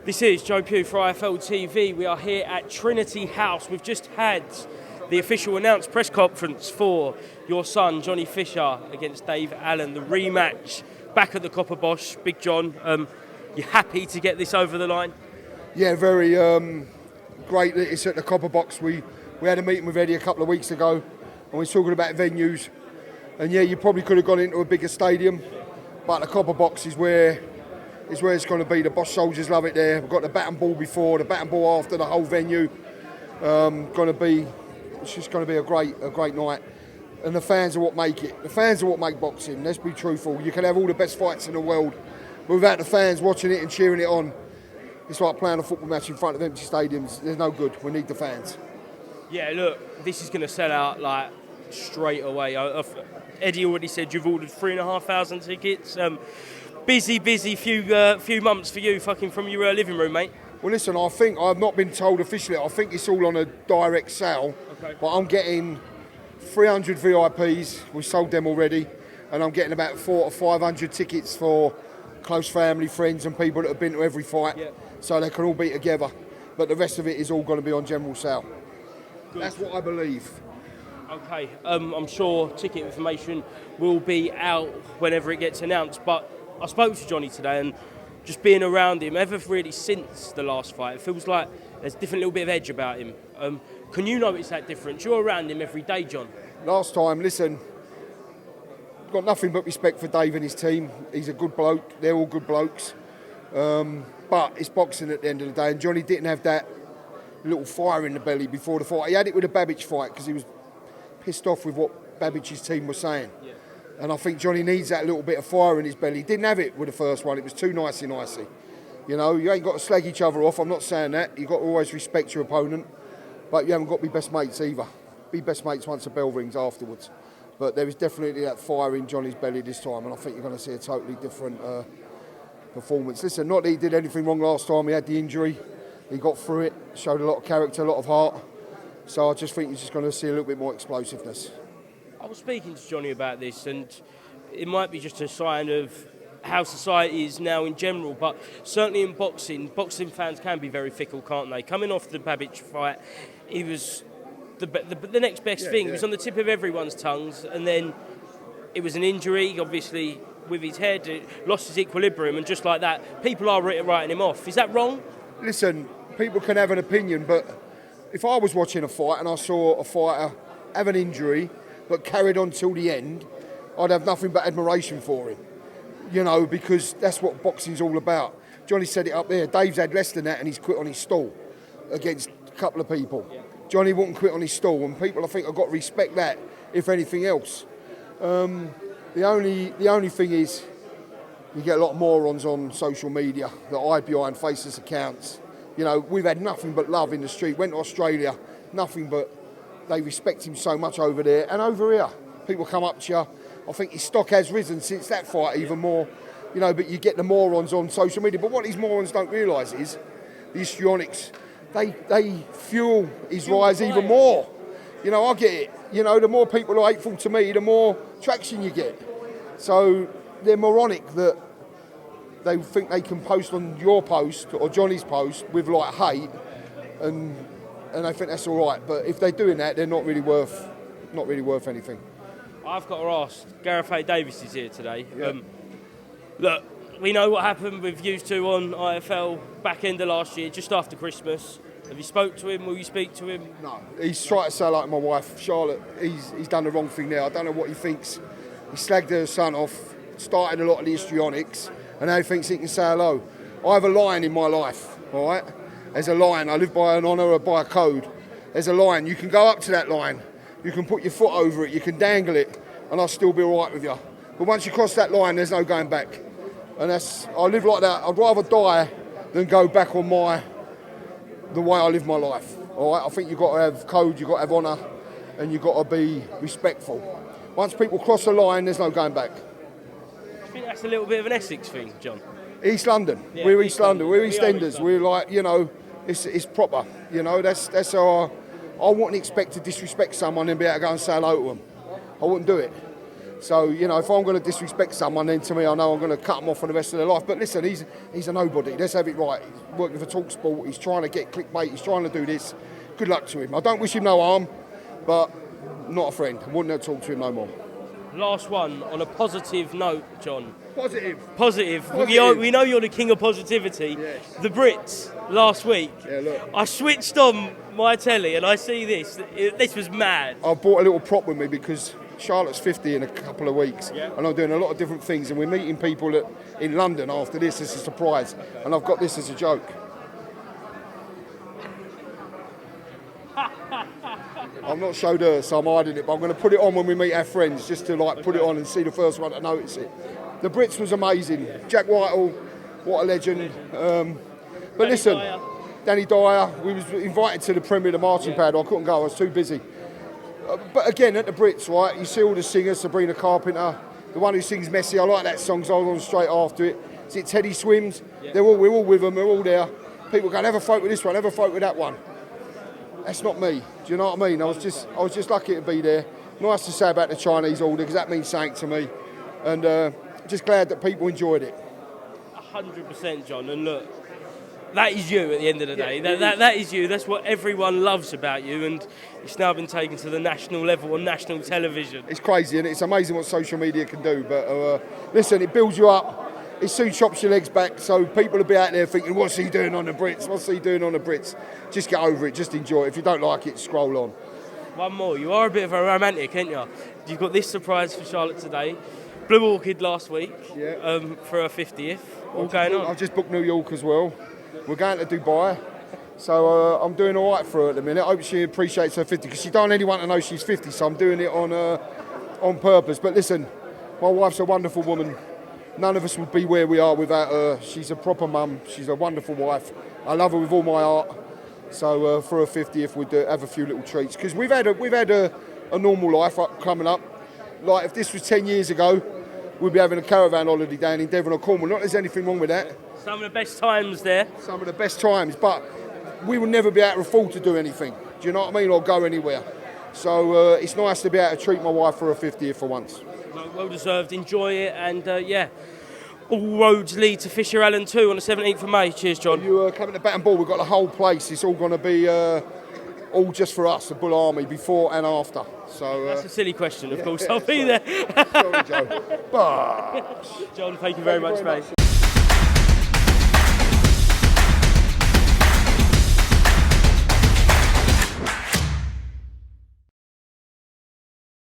This is Joe Pugh for IFLTV. We are here at Trinity House. We've just had the official announced press conference for your son, Johnny Fisher, against Dave Allen, the rematch back at the Copper Bosch. Big John, you happy to get this over the line? Yeah, very great that it's at the Copper Box. We had a meeting with Eddie a couple of weeks ago and we were talking about venues. And yeah, you probably could have gone into a bigger stadium, but the Copper Box is where it's going to be. The Bosch soldiers love it there. We've got the bat and ball before, the bat and ball after, the whole venue. It's just going to be a great night. And the fans are what make it. The fans are what make boxing. Let's be truthful. You can have all the best fights in the world, but without the fans watching it and cheering it on, it's like playing a football match in front of empty stadiums. There's no good. We need the fans. Yeah, look, this is going to sell out like straight away. Eddie already said you've ordered 3,500 tickets. Busy few months for you, fucking from your living room, mate. Well, listen, I think I've not been told officially. I think it's all on a direct sale. Okay. But I'm getting 300 VIPs. We sold them already, and I'm getting about 400 or 500 tickets for close family, friends, and people that have been to every fight, so they can all be together. But the rest of it is all going to be on general sale. Good. That's what I believe. Okay, I'm sure ticket information will be out whenever it gets announced. But I spoke to Johnny today, and just being around him, ever really since the last fight, it feels like there's a different little bit of edge about him. Can you notice that difference? You're around him every day, John. Last time, listen, got nothing but respect for Dave and his team. He's a good bloke. They're all good blokes. But it's boxing at the end of the day, and Johnny didn't have that little fire in the belly before the fight. He had it with the Babbage fight because he was pissed off with what Babbage's team was saying. Yeah. And I think Johnny needs that little bit of fire in his belly. He didn't have it with the first one. It was too nicey. You know, you ain't got to slag each other off. I'm not saying that. You've got to always respect your opponent. But you haven't got to be best mates either. Be best mates once the bell rings afterwards. But there is definitely that fire in Johnny's belly this time. And I think you're going to see a totally different performance. Listen, not that he did anything wrong last time. He had the injury. He got through it. Showed a lot of character, a lot of heart. So I just think you're just going to see a little bit more explosiveness. I was speaking to Johnny about this, and it might be just a sign of how society is now in general, but certainly in boxing fans can be very fickle, can't they? Coming off the Babbage fight, he was the next best thing. He was on the tip of everyone's tongues, and then it was an injury, obviously, with his head, it lost his equilibrium, and just like that, people are writing him off. Is that wrong? Listen, people can have an opinion, but if I was watching a fight and I saw a fighter have an injury but carried on till the end, I'd have nothing but admiration for him. You know, because that's what boxing's all about. Johnny said it up there. Dave's had less than that and he's quit on his stall against a couple of people. Yeah. Johnny wouldn't quit on his stall, and people, I think, have got to respect that, if anything else. The only thing is, you get a lot of morons on social media that hide behind faceless accounts. You know, we've had nothing but love in the street. Went to Australia, nothing but they respect him so much over there. And over here, people come up to you. I think his stock has risen since that fight even more. You know, but you get the morons on social media. But what these morons don't realise is, the histrionics, they fuel his rise even more. You know, I get it. You know, the more people are hateful to me, the more traction you get. So they're moronic that they think they can post on your post or Johnny's post with like hate, and they think that's all right. But if they're doing that, they're not really worth anything. I've got to ask. Gareth A Davies is here today. Yeah. Look, we know what happened with you two on IFL back end of last year, just after Christmas. Have you spoke to him? Will you speak to him? No, he's trying to sell out my wife, Charlotte. He's done the wrong thing there. I don't know what he thinks. He slagged her son off, started a lot of the histrionics, and now he thinks he can say hello. I have a line in my life, all right? There's a line. I live by an honour or by a code. There's a line. You can go up to that line. You can put your foot over it. You can dangle it, and I'll still be all right with you. But once you cross that line, there's no going back. And I live like that. I'd rather die than go back on the way I live my life. All right? I think you've got to have code, you've got to have honour, and you've got to be respectful. Once people cross the line, there's no going back. I think that's a little bit of an Essex thing, John. East London. Yeah, we're East London. We're EastEnders. We're like, you know, it's proper. You know, that's how I wouldn't expect to disrespect someone and be able to go and say hello to them. I wouldn't do it. So, you know, if I'm going to disrespect someone, then to me, I know I'm going to cut them off for the rest of their life. But listen, he's a nobody. Let's have it right. He's working for TalkSport. He's trying to get clickbait. He's trying to do this. Good luck to him. I don't wish him no harm, but not a friend. I wouldn't talk to him no more. Last one, on a positive note, John. Positive. We know you're the king of positivity. Yes. The Brits, last week. Yeah, look. I switched on my telly and I see this. This was mad. I bought a little prop with me because Charlotte's 50 in a couple of weeks, and I'm doing a lot of different things, and we're meeting people in London after this as a surprise, and I've got this as a joke. I've not showed her, so I'm hiding it, but I'm going to put it on when we meet our friends, just to put it on and see the first one to notice it. The Brits was amazing. Jack Whitehall, what a legend. But listen, Danny Dyer, we was invited to the premiere of the Marching Band. I couldn't go, I was too busy. But again, at the Brits, right, you see all the singers, Sabrina Carpenter, the one who sings Messy, I like that song, so I was on straight after it. Is it Teddy Swims? Yeah. We're all with them, they're all there. People go, have a photo with this one, have a photo with that one. That's not me, do you know what I mean? I was just lucky to be there. Nice to say about the Chinese order, because that means something to me. And just glad that people enjoyed it. 100%, John, and look, that is you at the end of the day. That is you. That's what everyone loves about you, and it's now been taken to the national level on national television. It's crazy, and it's amazing what social media can do. But listen, it builds you up. It soon chops your legs back, so people will be out there thinking, what's he doing on the Brits? What's he doing on the Brits? Just get over it, just enjoy it. If you don't like it, scroll on. One more. You are a bit of a romantic, ain't you? You've got this surprise for Charlotte today. Blue Orchid last week for her 50th. All going on. I've just booked New York as well. We're going to Dubai, so I'm doing all right for her at the minute. I hope she appreciates her 50, because she don't want anyone to know she's 50, so I'm doing it on purpose. But listen, my wife's a wonderful woman. None of us would be where we are without her. She's a proper mum. She's a wonderful wife. I love her with all my heart. So for her 50th, we'd have a few little treats, because we've had a normal life coming up. Like if this was 10 years ago, we'd be having a caravan holiday down in Devon or Cornwall. Not that there's anything wrong with that. Some of the best times there. Some of the best times, but we will never be able to afford to do anything. Do you know what I mean? Or go anywhere. So it's nice to be able to treat my wife for her 50th for once. Well deserved. Enjoy it, and all roads lead to Fisher Allen 2 on the 17th of May. Cheers, John. You coming to Bat Ball? We've got the whole place. It's all going to be all just for us, the Bull Army, before and after. So that's a silly question, of course. I'll be there. Sorry, Joe. John, thank you very much, mate.